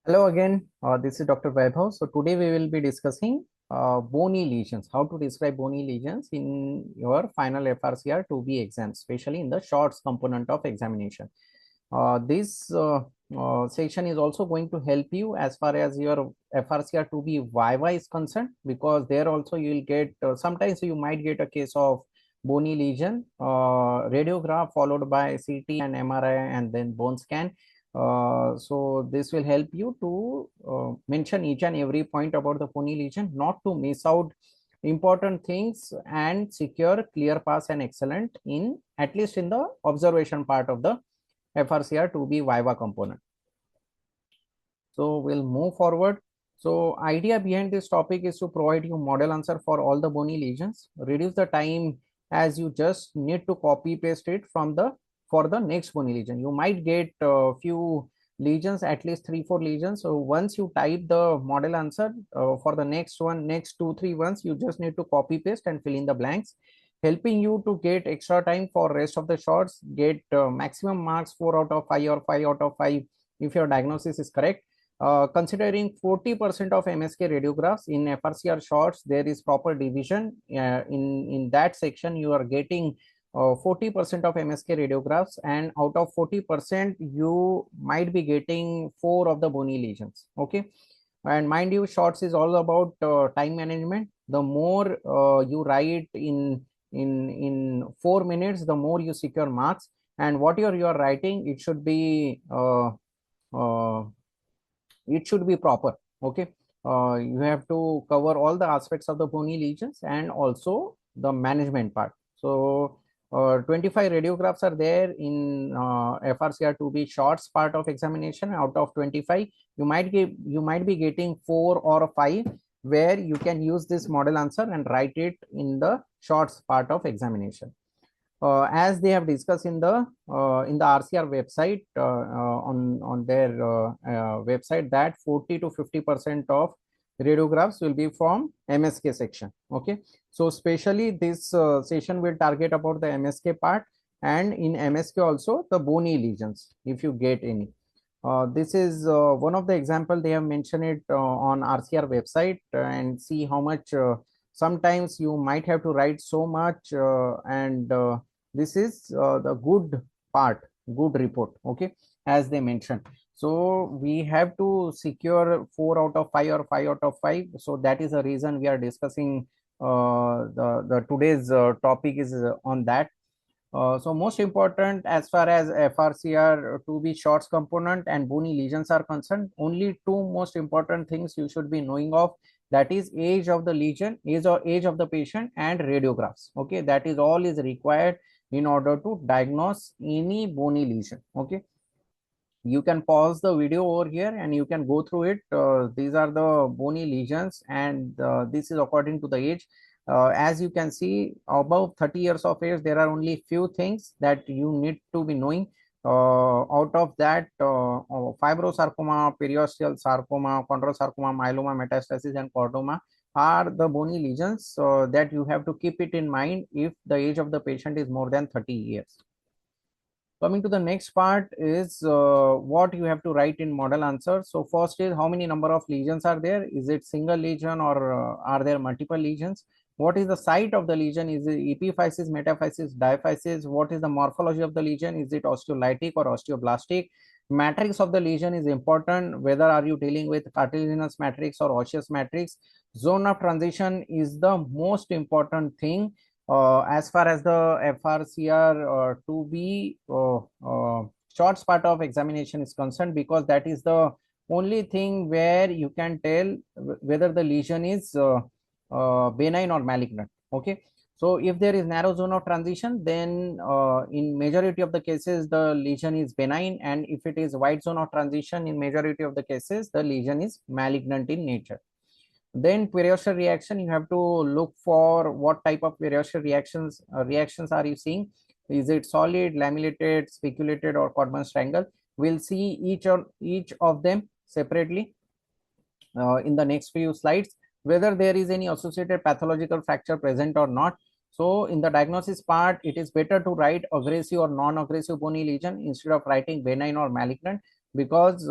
Hello again, this is Dr. Vaibhav. So today we will be discussing bony lesions, how to describe bony lesions in your final FRCR 2B exam, especially in the shorts component of examination. This section is also going to help you as far as your FRCR 2B Viva is concerned, because there also you will get, sometimes you might get a case of bony lesion, radiograph followed by CT and MRI and then bone scan. So this will help you to mention each and every point about the bony lesion, not to miss out important things and secure clear pass and excellent in at least in the observation part of the FRCR 2B Viva component. So we'll move forward. So idea behind this topic is to provide you model answer for all the bony lesions, reduce the time as you just need to copy paste it from the for the next bony lesion. You might get a few lesions, at least 3-4 lesions. So once you type the model answer for the next one, next 2-3 ones, you just need to copy paste and fill in the blanks, helping you to get extra time for rest of the shots, get maximum marks 4 out of 5 or 5 out of 5 if your diagnosis is correct. Considering 40% of MSK radiographs in FRCR shots, there is proper division. In that section, you are getting 40% of MSK radiographs, and out of 40%, you might be getting 4 of the bony lesions. Okay, and mind you, shots is all about time management. The more you write in 4 minutes, the more you secure marks. And what you are writing, it should be uh, proper. Okay, you have to cover all the aspects of the bony lesions and also the management part. So 25 radiographs are there in FRCR 2B shorts part of examination. Out of 25, you might be getting 4 or 5 where you can use this model answer and write it in the shorts part of examination. As they have discussed in the RCR website, on their website, that 40 to 50% of radiographs will be from MSK section. Okay, so especially this session will target about the MSK part, and in MSK also the bony lesions if you get any. This is one of the example. They have mentioned it on RCR website, and see how much sometimes you might have to write so much, and this is the good part, good report. Okay, as they mentioned. So we have to secure 4 out of 5 or 5 out of 5. So that is the reason we are discussing the today's topic is on that. So most important as far as FRCR 2B shorts component and bony lesions are concerned, only 2 most important things you should be knowing of. That is age of the lesion, age of the patient, and radiographs. Okay, that is all is required in order to diagnose any bony lesion. Okay, you can pause the video over here and you can go through it. These are the bony lesions, and this is according to the age. As you can see, above 30 years of age, there are only few things that you need to be knowing. Out of that, fibrosarcoma, periosteal sarcoma, chondrosarcoma, myeloma, metastasis, and chordoma are the bony lesions that you have to keep it in mind if the age of the patient is more than 30 years. Coming to the next part is what you have to write in model answer. So first is how many number of lesions are there? Is it single lesion or are there multiple lesions? What is the site of the lesion? Is it epiphysis, metaphysis, diaphysis? What is the morphology of the lesion? Is it osteolytic or osteoblastic? Matrix of the lesion is important. Whether are you dealing with cartilaginous matrix or osseous matrix? Zone of transition is the most important thing as far as the FRCR 2B shorts part of examination is concerned, because that is the only thing where you can tell whether the lesion is benign or malignant. Okay, so if there is narrow zone of transition, then in majority of the cases the lesion is benign, and if it is wide zone of transition, in majority of the cases the lesion is malignant in nature. Then periosteal reaction, you have to look for what type of periosteal reactions are you seeing. Is it solid, lamellated, spiculated, or Codman's triangle? We'll see each of them separately in the next few slides, whether there is any associated pathological fracture present or not. So in the diagnosis part, it is better to write aggressive or non-aggressive bony lesion instead of writing benign or malignant. because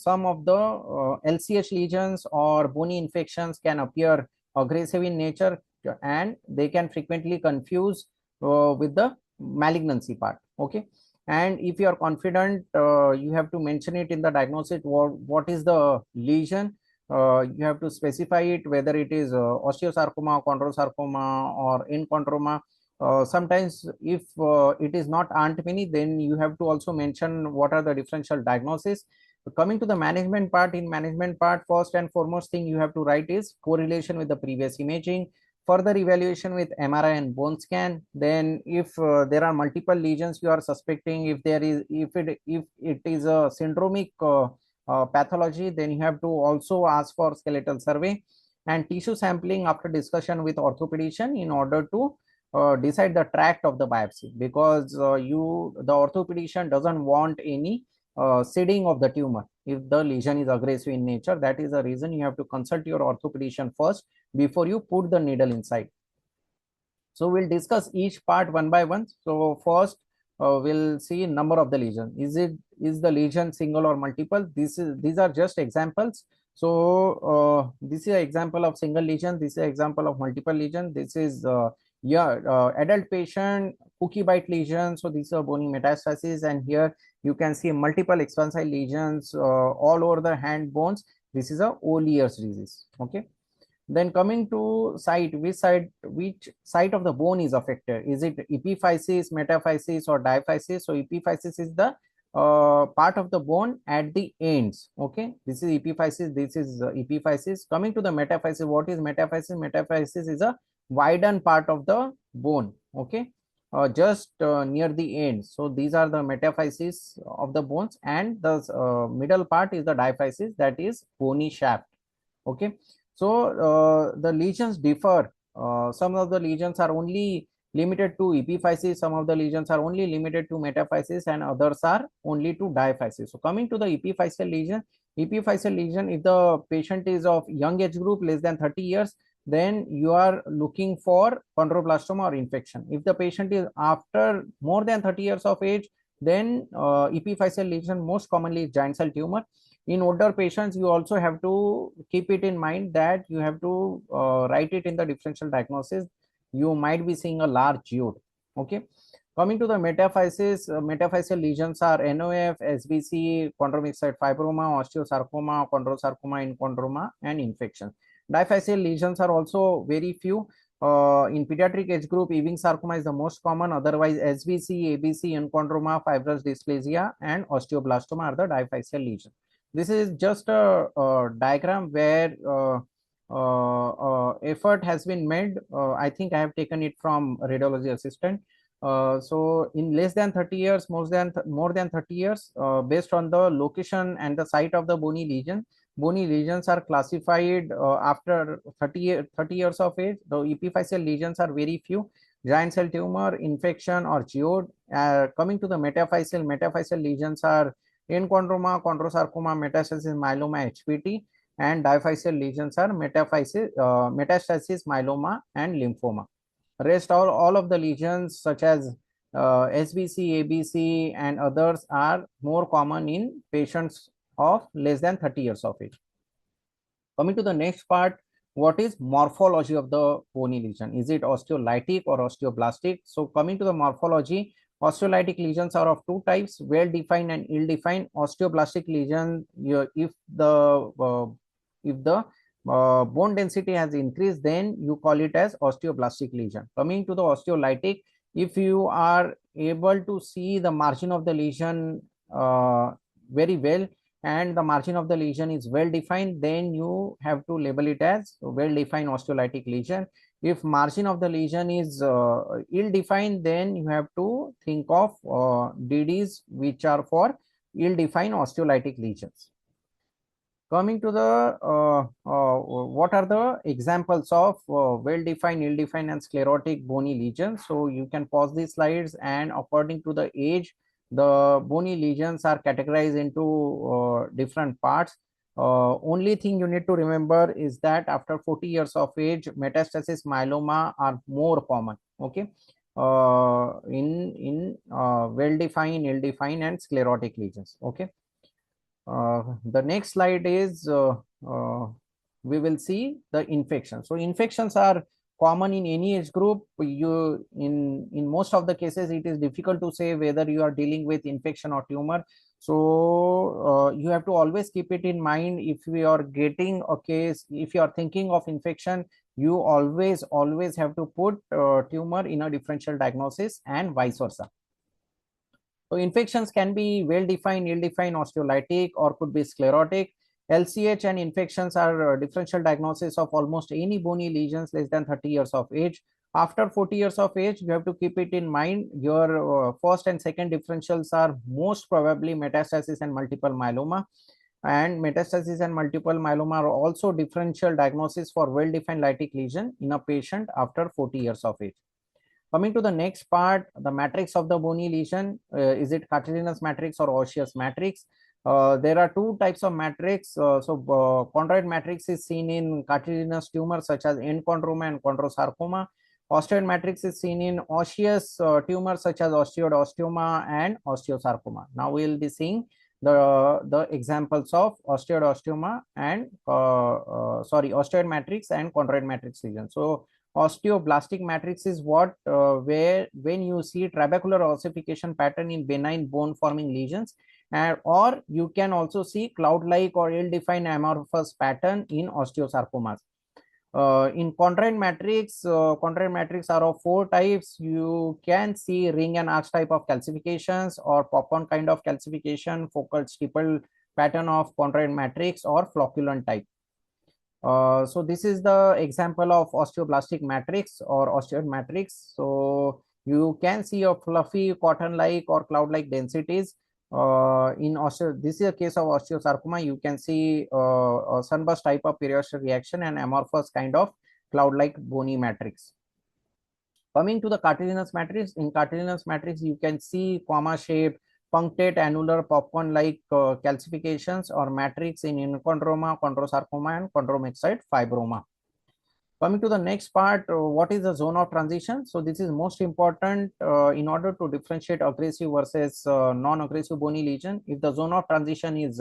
some of the LCH lesions or bony infections can appear aggressive in nature, and they can frequently confuse with the malignancy part. Okay, and if you are confident, you have to mention it in the diagnosis, what is the lesion. You have to specify it, whether it is osteosarcoma, chondrosarcoma, or enchondroma. Sometimes if it is not Aunt Minnie, then you have to also mention what are the differential diagnosis. Coming to the management part, in management part, first and foremost thing you have to write is correlation with the previous imaging, further evaluation with MRI and bone scan. Then if there are multiple lesions you are suspecting, if it is a syndromic pathology, then you have to also ask for skeletal survey and tissue sampling after discussion with orthopedician in order to decide the tract of the biopsy, because the orthopedician doesn't want any seeding of the tumor if the lesion is aggressive in nature. That is the reason you have to consult your orthopedician first before you put the needle inside. So we'll discuss each part one by one. So first, we'll see number of the lesion. Is the lesion single or multiple? These are just examples. So this is an example of single lesion. This is an example of multiple lesion. This is adult patient cookie bite lesion. So this is a bony metastasis, and here you can see multiple expansile lesions all over the hand bones. This is a Olier's disease. Okay. Then coming to site, which site of the bone is affected? Is it epiphysis, metaphysis, or diaphysis? So epiphysis is the part of the bone at the ends. Okay, this is epiphysis. This is epiphysis. Coming to the metaphysis, what is metaphysis? Metaphysis is a widened part of the bone. Okay, just near the end. So these are the metaphysis of the bones, and the middle part is the diaphysis, that is bony shaft. Okay, so the lesions differ. Some of the lesions are only limited to epiphysis, some of the lesions are only limited to metaphysis, and others are only to diaphysis. So coming to the epiphyseal lesion, if the patient is of young age group, less than 30 years, then you are looking for chondroblastoma or infection. If the patient is after more than 30 years of age, then epiphyseal lesion most commonly is giant cell tumor. In older patients, you also have to keep it in mind that you have to write it in the differential diagnosis. You might be seeing a large geode. Okay, coming to the metaphysis, metaphyseal lesions are NOF, SBC, chondromyxoid fibroma, osteosarcoma, chondrosarcoma, enchondroma, and infection. Diphyseal lesions are also very few. In pediatric age group, Ewing sarcoma is the most common. Otherwise, SBC, ABC, enchondroma, fibrous dysplasia, and osteoblastoma are the diphyseal lesions. This is just a diagram where effort has been made. I think I have taken it from radiology assistant. So in less than 30 years, more than 30 years, based on the location and the site of the bony lesions are classified after 30 years of age. The epiphyseal lesions are very few. Giant cell tumor, infection, or geode. Coming to the metaphyseal lesions are enchondroma, chondrosarcoma, metastasis, myeloma, HPT, and diphyseal lesions are metastasis, myeloma, and lymphoma. Rest all of the lesions such as SBC, ABC, and others are more common in patients of less than 30 years of age. Coming to the next part, what is morphology of the bony lesion? Is it osteolytic or osteoblastic? So coming to the morphology, osteolytic lesions are of two types, well-defined and ill-defined. Osteoblastic lesion, if the bone density has increased, then you call it as osteoblastic lesion. Coming to the osteolytic, if you are able to see the margin of the lesion very well, and the margin of the lesion is well defined, then you have to label it as well defined osteolytic lesion. If margin of the lesion is ill defined, then you have to think of DDs, which are for ill defined osteolytic lesions. Coming to the what are the examples of well defined, ill defined, and sclerotic bony lesions? So you can pause these slides, and according to the age, the bony lesions are categorized into different parts. Only thing you need to remember is that after 40 years of age, metastasis, myeloma are more common. Okay, in well defined, ill defined, and sclerotic lesions. Okay. The next slide is we will see the infection. So infections are common in any age group. You in most of the cases it is difficult to say whether you are dealing with infection or tumor. So you have to always keep it in mind. If we are getting a case, if you are thinking of infection, you always have to put tumor in a differential diagnosis and vice versa. So infections can be well-defined, ill-defined, osteolytic, or could be sclerotic. LCH and infections are differential diagnosis of almost any bony lesions less than 30 years of age. After 40 years of age, you have to keep it in mind. Your first and second differentials are most probably metastasis and multiple myeloma. And metastasis and multiple myeloma are also differential diagnosis for well-defined lytic lesion in a patient after 40 years of age. Coming to the next part, the matrix of the bony lesion, is it cartilaginous matrix or osseous matrix? There are two types of matrix. Chondroid matrix is seen in cartilaginous tumors such as enchondroma and chondrosarcoma. Osteoid matrix is seen in osseous tumors such as osteoid osteoma and osteosarcoma. Now we will be seeing the examples of osteoid osteoma and osteoid matrix and chondroid matrix lesion. So osteoblastic matrix is what where when you see trabecular ossification pattern in benign bone forming lesions, and or you can also see cloud like or ill-defined amorphous pattern in osteosarcomas. In chondroid matrix are of four types. You can see ring and arch type of calcifications or popcorn kind of calcification, focal stipple pattern of chondroid matrix, or flocculent type. So this is the example of osteoblastic matrix or osteoid matrix. So you can see a fluffy cotton-like or cloud-like densities. This is a case of osteosarcoma. You can see a sunburst type of periosteal reaction and amorphous kind of cloud-like bony matrix. Coming to the cartilaginous matrix, in cartilaginous matrix you can see comma-shaped punctate annular popcorn-like calcifications or matrix in enchondroma, chondrosarcoma, and chondromyxoid fibroma. Coming to the next part, what is the zone of transition? So this is most important in order to differentiate aggressive versus non-aggressive bony lesion. If the zone of transition is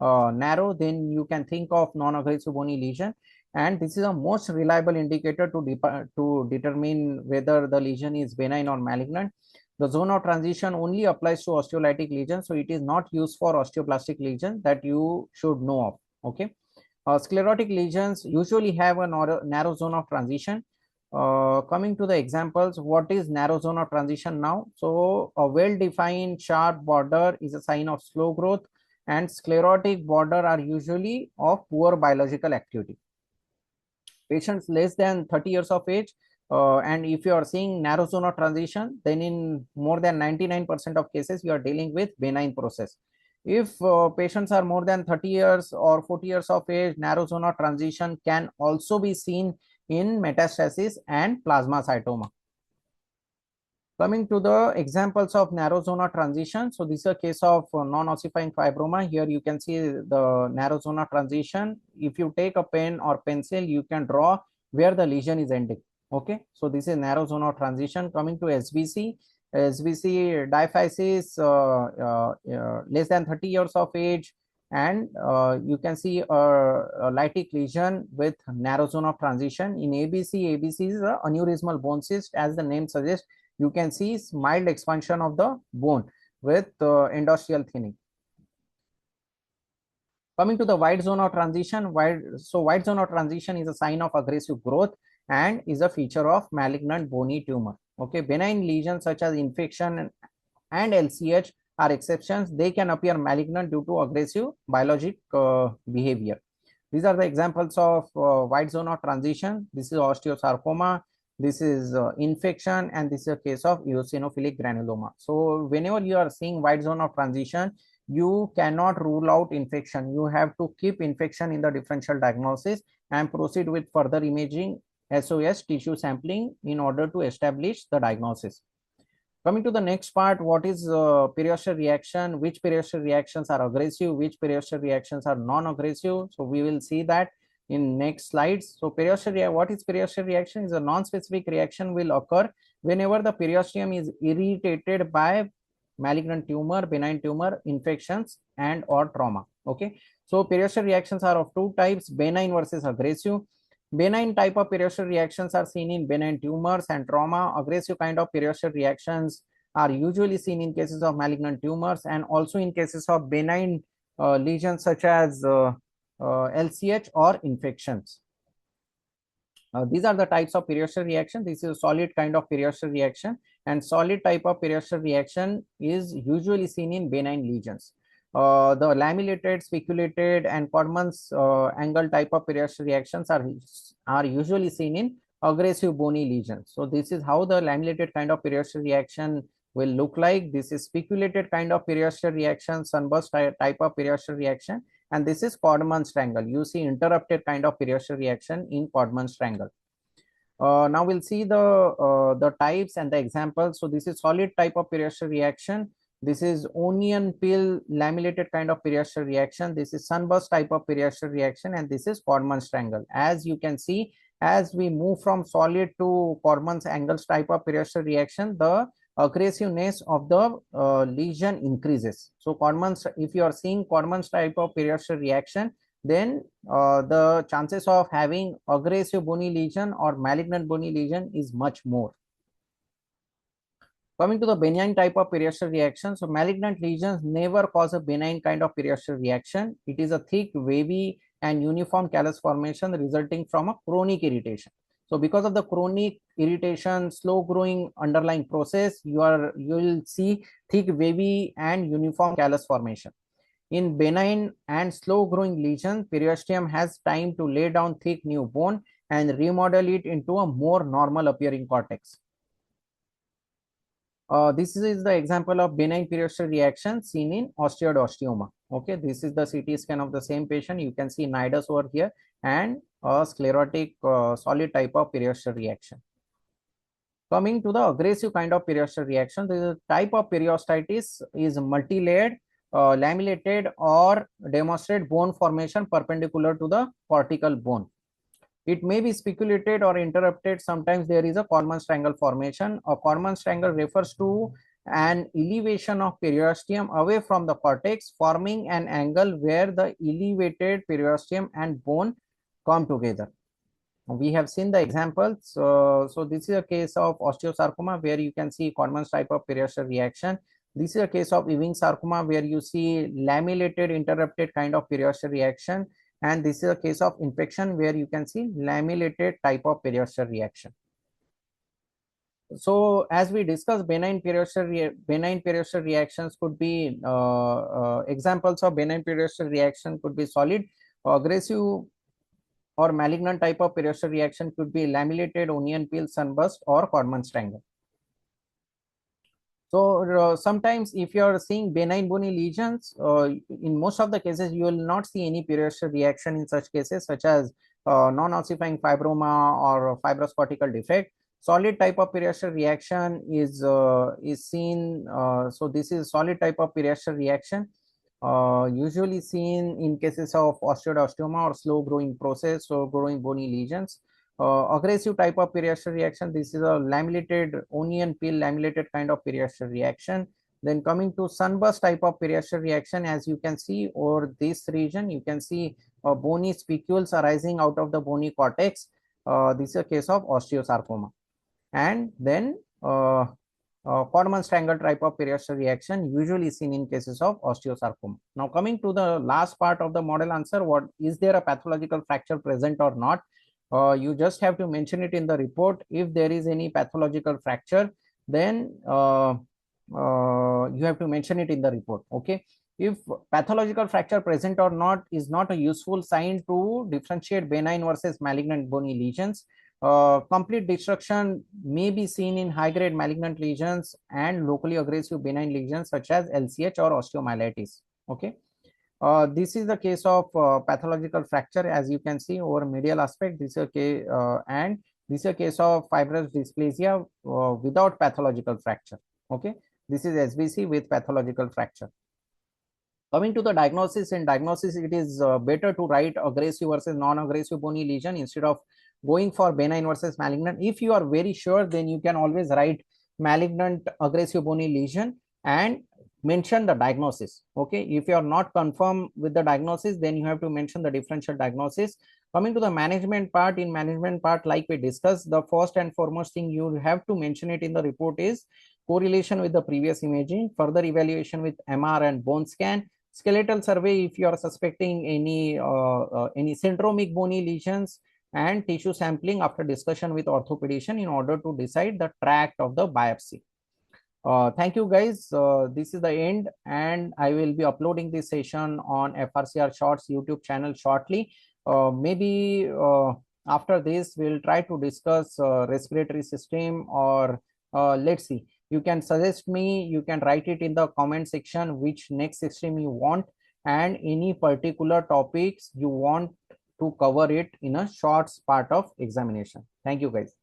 narrow, then you can think of non-aggressive bony lesion. And this is a most reliable indicator to determine whether the lesion is benign or malignant. The zone of transition only applies to osteolytic lesions, so it is not used for osteoblastic lesion that you should know of. Okay. Sclerotic lesions usually have a narrow zone of transition. Coming to the examples, what is narrow zone of transition now? So a well-defined sharp border is a sign of slow growth, and sclerotic border are usually of poor biological activity. Patients less than 30 years of age, and if you are seeing narrow zone of transition, then in more than 99% of cases you are dealing with benign process. If patients are more than 30 years or 40 years of age, narrow zone of transition can also be seen in metastasis and plasmacytoma. Coming to the examples of narrow zone of transition, so this is a case of non-ossifying fibroma. Here you can see the narrow zone of transition. If you take a pen or pencil, you can draw where the lesion is ending. Okay, so this is narrow zone of transition. Coming to SBC, diaphysis less than 30 years of age, and you can see a lytic lesion with narrow zone of transition. In ABC, ABC is an aneurysmal bone cyst, as the name suggests. You can see mild expansion of the bone with endosteal thinning. Coming to the wide zone of transition, wide zone of transition is a sign of aggressive growth and is a feature of malignant bony tumor. Okay, benign lesions such as infection and LCH are exceptions. They can appear malignant due to aggressive biologic behavior. These are the examples of wide zone of transition. This is osteosarcoma. This is infection, and this is a case of eosinophilic granuloma. So whenever you are seeing wide zone of transition, you cannot rule out infection. You have to keep infection in the differential diagnosis and proceed with further imaging, SOS tissue sampling, in order to establish the diagnosis. Coming to the next part, what is periosteal reaction? Which periosteal reactions are aggressive? Which periosteal reactions are non-aggressive? So we will see that in next slides. So what is periosteal reaction? Is a non-specific reaction will occur whenever the periosteum is irritated by malignant tumor, benign tumor, infections, and or trauma. Okay, so periosteal reactions are of two types: benign versus aggressive. Benign type of periosteal reactions are seen in benign tumors and trauma. Aggressive kind of periosteal reactions are usually seen in cases of malignant tumors and also in cases of benign lesions such as LCH or infections. These are the types of periosteal reaction. This is a solid kind of periosteal reaction, and solid type of periosteal reaction is usually seen in benign lesions. The lamellated, spiculated, and Codman's angle type of periosteal reactions are usually seen in aggressive bony lesions. So this is how the lamellated kind of periosteal reaction will look like. This is spiculated kind of periosteal reaction, sunburst type of periosteal reaction, and this is Codman's triangle. You see interrupted kind of periosteal reaction in Codman's triangle. Now we'll see the types and the examples. So this is solid type of periosteal reaction. This is onion peel lamellated kind of periosteal reaction. This is sunburst type of periosteal reaction, and this is Codman's triangle. As you can see, as we move from solid to Codman's angles type of periosteal reaction, the aggressiveness of the lesion increases. So Codman's, if you are seeing Codman's type of periosteal reaction, then the chances of having aggressive bony lesion or malignant bony lesion is much more. Coming to the benign type of periosteal reaction, so malignant lesions never cause a benign kind of periosteal reaction. It is a thick, wavy, and uniform callus formation resulting from a chronic irritation. So because of the chronic irritation, slow growing underlying process, you will see thick, wavy, and uniform callus formation. In benign and slow growing lesion, periosteum has time to lay down thick new bone and remodel it into a more normal appearing cortex. This is the example of benign periosteal reaction seen in osteoid osteoma. Okay, this is the CT scan of the same patient. You can see nidus over here and a sclerotic solid type of periosteal reaction. Coming to the aggressive kind of periosteal reaction, the type of periostitis is multi-layered, lamellated, or demonstrate bone formation perpendicular to the cortical bone. It may be spiculated or interrupted. Sometimes there is a Codman's triangle formation. A Codman's triangle refers to an elevation of periosteum away from the cortex, forming an angle where the elevated periosteum and bone come together. We have seen the examples. So this is a case of osteosarcoma where you can see Codman's type of periosteal reaction. This is a case of Ewing sarcoma where you see lamellated interrupted kind of periosteal reaction. And this is a case of infection where you can see lamellated type of periosteal reaction. So as we discussed, benign periosteal reactions could be examples of benign periosteal reaction could be solid. Aggressive or malignant type of periosteal reaction could be lamellated, onion peel, sunburst, or Codman's triangle. So sometimes if you are seeing benign bony lesions, in most of the cases you will not see any periosteal reaction in such cases, such as non-ossifying fibroma or fibrous cortical defect. Solid type of periosteal reaction is seen. So this is solid type of periosteal reaction, usually seen in cases of osteoid osteoma or slow growing process or growing bony lesions. Aggressive type of periosteal reaction, this is a lamellated onion peel lamellated kind of periosteal reaction. Then coming to sunburst type of periosteal reaction, as you can see over this region, you can see bony spicules arising out of the bony cortex. This is a case of osteosarcoma. And then Codman's triangle type of periosteal reaction usually seen in cases of osteosarcoma. Now coming to the last part of the model answer, what is there a pathological fracture present or not? You just have to mention it in the report. If there is any pathological fracture, then you have to mention it in the report. Okay. If pathological fracture present or not is not a useful sign to differentiate benign versus malignant bony lesions. Complete destruction may be seen in high-grade malignant lesions and locally aggressive benign lesions such as LCH or osteomyelitis. Okay. This is the case of pathological fracture, as you can see over medial aspect. This is a case, and this is a case of fibrous dysplasia without pathological fracture. Okay, this is SBC with pathological fracture. Coming to the diagnosis, in diagnosis, it is better to write aggressive versus non-aggressive bony lesion instead of going for benign versus malignant. If you are very sure, then you can always write malignant aggressive bony lesion. and mention the diagnosis. Okay, if you are not confirmed with the diagnosis, then you have to mention the differential diagnosis. Coming to the management part, in management part, like we discussed, the first and foremost thing you have to mention it in the report is correlation with the previous imaging, further evaluation with MR and bone scan, skeletal survey if you are suspecting any syndromic bony lesions, and tissue sampling after discussion with orthopedician in order to decide the tract of the biopsy. Thank you guys. This is the end, and I will be uploading this session on FRCR Shorts YouTube channel shortly. Maybe after this, we'll try to discuss respiratory system, or let's see. You can suggest me, you can write it in the comment section which next system you want, and any particular topics you want to cover it in a short part of examination. Thank you guys.